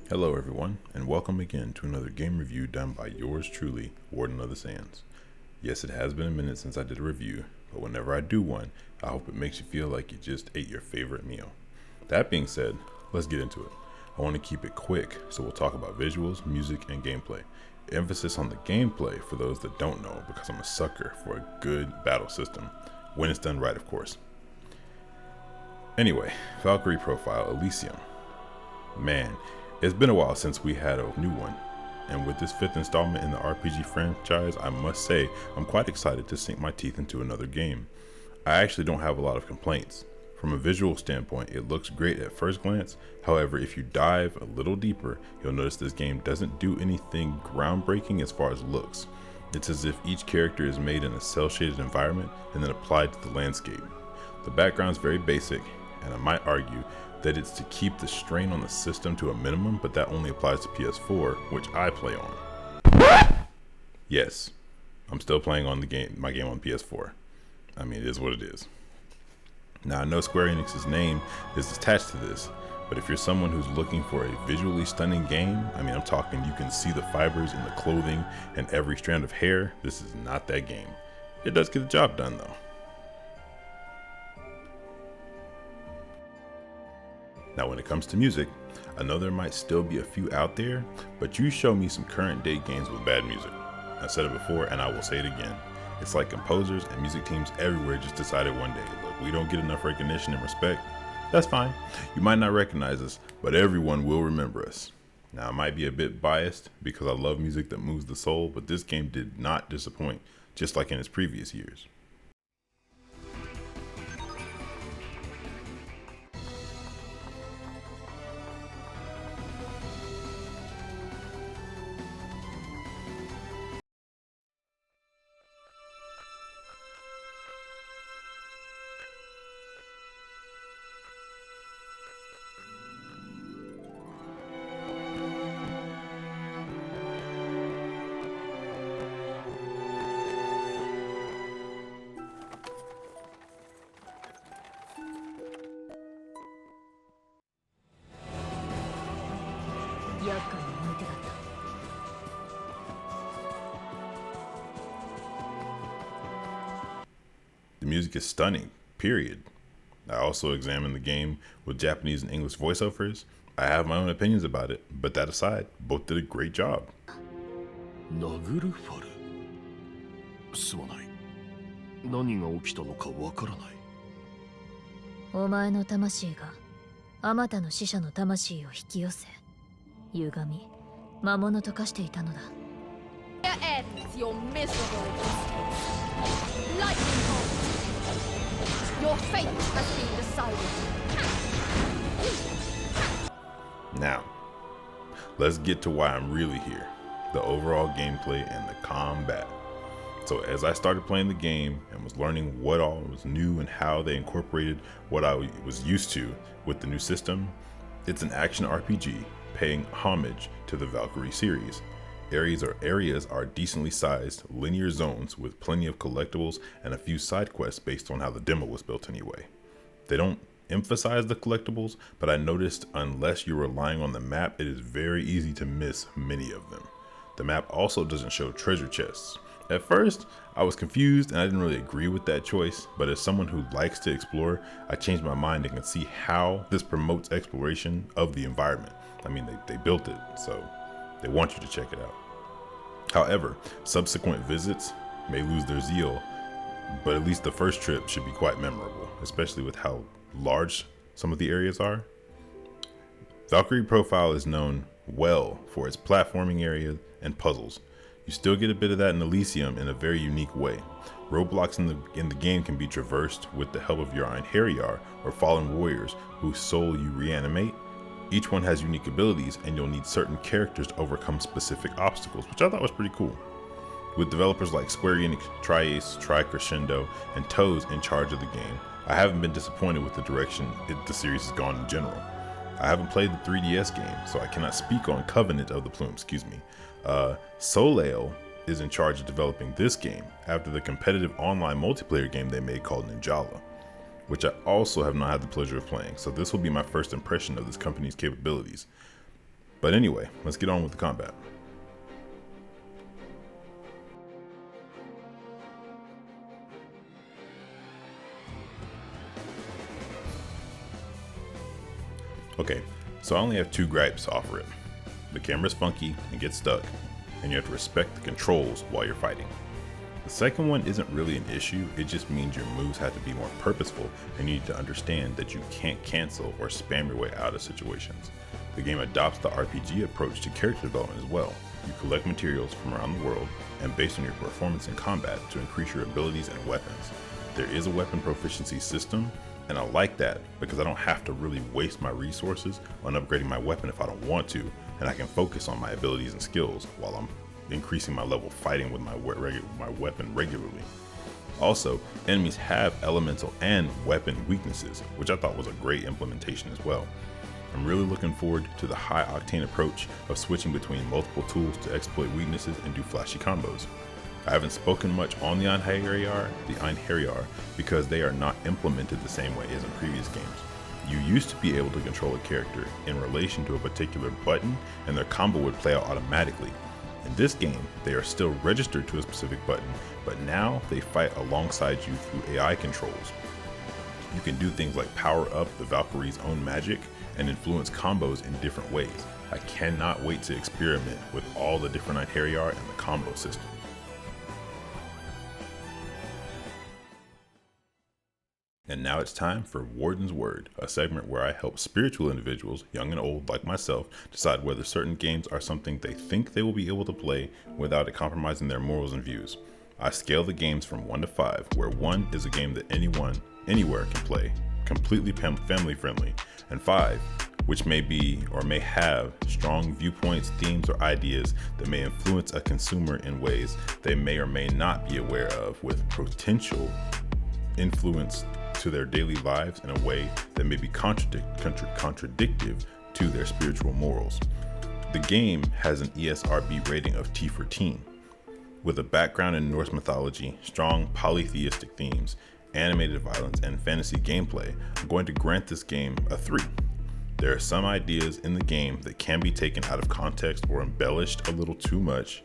Hello everyone, and welcome again to another game review done by yours truly, Warden of the Sands. Yes, it has been a minute since I did a review, but whenever I do one, I hope it makes you feel like you just ate your favorite meal. That being said, let's get into it. I want to keep it quick, so we'll talk about visuals, music, and gameplay. Emphasis on the gameplay for those that don't know, because I'm a sucker for a good battle system, when it's done right, of course. Anyway, Valkyrie profile, Elysium. Man, it's been a while since we had a new one, and with this fifth installment in the RPG franchise, I must say I'm quite excited to sink my teeth into another game. I actually don't have a lot of complaints. From a visual standpoint, it looks great at first glance. However, if you dive a little deeper, you'll notice this game doesn't do anything groundbreaking as far as looks. It's as if each character is made in a cel-shaded environment and then applied to the landscape. The background's very basic, and I might argue that it's to keep the strain on the system to a minimum, but that only applies to PS4, which I play on. Yes, I'm still playing on my game on PS4. I mean, it is what it is. Now, I know Square Enix's name is attached to this, but if you're someone who's looking for a visually stunning game, I'm talking you can see the fibers in the clothing and every strand of hair, this is not that game. It does get the job done though. Now, when it comes to music, I know there might still be a few out there, but you show me some current day games with bad music. I said it before and I will say it again. It's like composers and music teams everywhere just decided one day, look, we don't get enough recognition and respect. That's fine. You might not recognize us, but everyone will remember us. Now, I might be a bit biased because I love music that moves the soul, but this game did not disappoint, just like in its previous years. The music is stunning, period. I also examined the game with Japanese and English voiceovers. I have my own opinions about it, but that aside, both did a great job. 殴るファルすまない。何が起きたのかわからない。お前の魂があまたの死者の魂を引き寄せ、歪み、魔物と化していたのだ。Here ends your miserable existence. Lightning bolt. Your fate has been decided. Now, let's get to why I'm really here. The overall gameplay and the combat. So as I started playing the game and was learning what all was new and how they incorporated what I was used to with the new system, it's an action RPG paying homage to the Valkyrie series. Areas are decently sized, linear zones with plenty of collectibles and a few side quests based on how the demo was built anyway. They don't emphasize the collectibles, but I noticed unless you're relying on the map, it is very easy to miss many of them. The map also doesn't show treasure chests. At first, I was confused and I didn't really agree with that choice, but as someone who likes to explore, I changed my mind and can see how this promotes exploration of the environment. They built it, so they want you to check it out. However, subsequent visits may lose their zeal, but at least the first trip should be quite memorable, especially with how large some of the areas are. Valkyrie Profile is known well for its platforming areas and puzzles. You still get a bit of that in Elysium in a very unique way. Roadblocks in the game can be traversed with the help of your Einherjar or fallen warriors whose soul you reanimate. Each one has unique abilities and you'll need certain characters to overcome specific obstacles, which I thought was pretty cool. With developers like Square Enix, Tri-Ace, Tri-Crescendo, and Toes in charge of the game, I haven't been disappointed with the direction the series has gone in general. I haven't played the 3DS game, so I cannot speak on Covenant of the Plume, Soleil is in charge of developing this game after the competitive online multiplayer game they made called Ninjala. which I also have not had the pleasure of playing, so this will be my first impression of this company's capabilities. But anyway, let's get on with the combat. Okay, so I only have 2 gripes to offer it. The camera's funky and gets stuck, and you have to respect the controls while you're fighting. The second one isn't really an issue, it just means your moves have to be more purposeful and you need to understand that you can't cancel or spam your way out of situations. The game adopts the RPG approach to character development as well. You collect materials from around the world and based on your performance in combat to increase your abilities and weapons. There is a weapon proficiency system, and I like that because I don't have to really waste my resources on upgrading my weapon if I don't want to, and I can focus on my abilities and skills while I'm increasing my level fighting with my weapon regularly. Also, enemies have elemental and weapon weaknesses, which I thought was a great implementation as well. I'm really looking forward to the high octane approach of switching between multiple tools to exploit weaknesses and do flashy combos. I haven't spoken much on the Einherjar because they are not implemented the same way as in previous games. You used to be able to control a character in relation to a particular button and their combo would play out automatically. In this game, they are still registered to a specific button, but now they fight alongside you through AI controls. You can do things like power up the Valkyrie's own magic and influence combos in different ways. I cannot wait to experiment with all the different Einherjar and the combo system. And now it's time for Warden's Word, a segment where I help spiritual individuals, young and old like myself, decide whether certain games are something they think they will be able to play without it compromising their morals and views. I scale the games from 1 to 5, where 1 is a game that anyone, anywhere can play, completely family friendly, and 5, which may be or may have strong viewpoints, themes, or ideas that may influence a consumer in ways they may or may not be aware of, with potential influence to their daily lives in a way that may be contradictive to their spiritual morals. The game has an ESRB rating of T for teen. With a background in Norse mythology, strong polytheistic themes, animated violence, and fantasy gameplay, I'm going to grant this game a 3. There are some ideas in the game that can be taken out of context or embellished a little too much.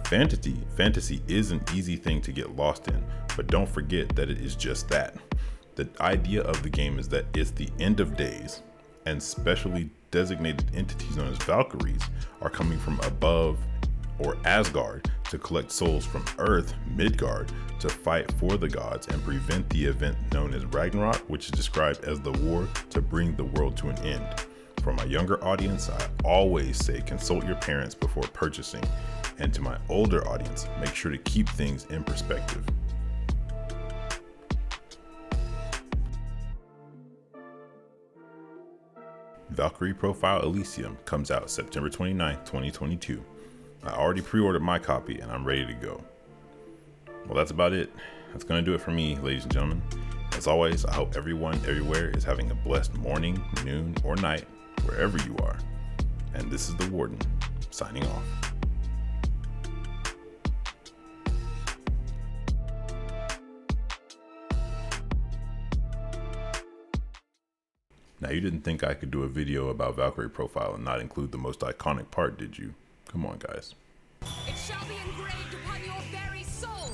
Fantasy is an easy thing to get lost in, but don't forget that it is just that. The idea of the game is that it's the end of days, and specially designated entities known as Valkyries are coming from above or Asgard to collect souls from Earth, Midgard, to fight for the gods and prevent the event known as Ragnarok, which is described as the war to bring the world to an end. For my younger audience, I always say consult your parents before purchasing, and to my older audience, make sure to keep things in perspective. Valkyrie Profile Elysium comes out September 29, 2022. I already pre-ordered my copy and I'm ready to go. Well, that's about it. That's going to do it for me, ladies and gentlemen. As always, I hope everyone everywhere is having a blessed morning, noon, or night, wherever you are. And this is the Warden, signing off. Now, you didn't think I could do a video about Valkyrie Profile and not include the most iconic part, did you? Come on, guys. It shall be engraved upon your very soul.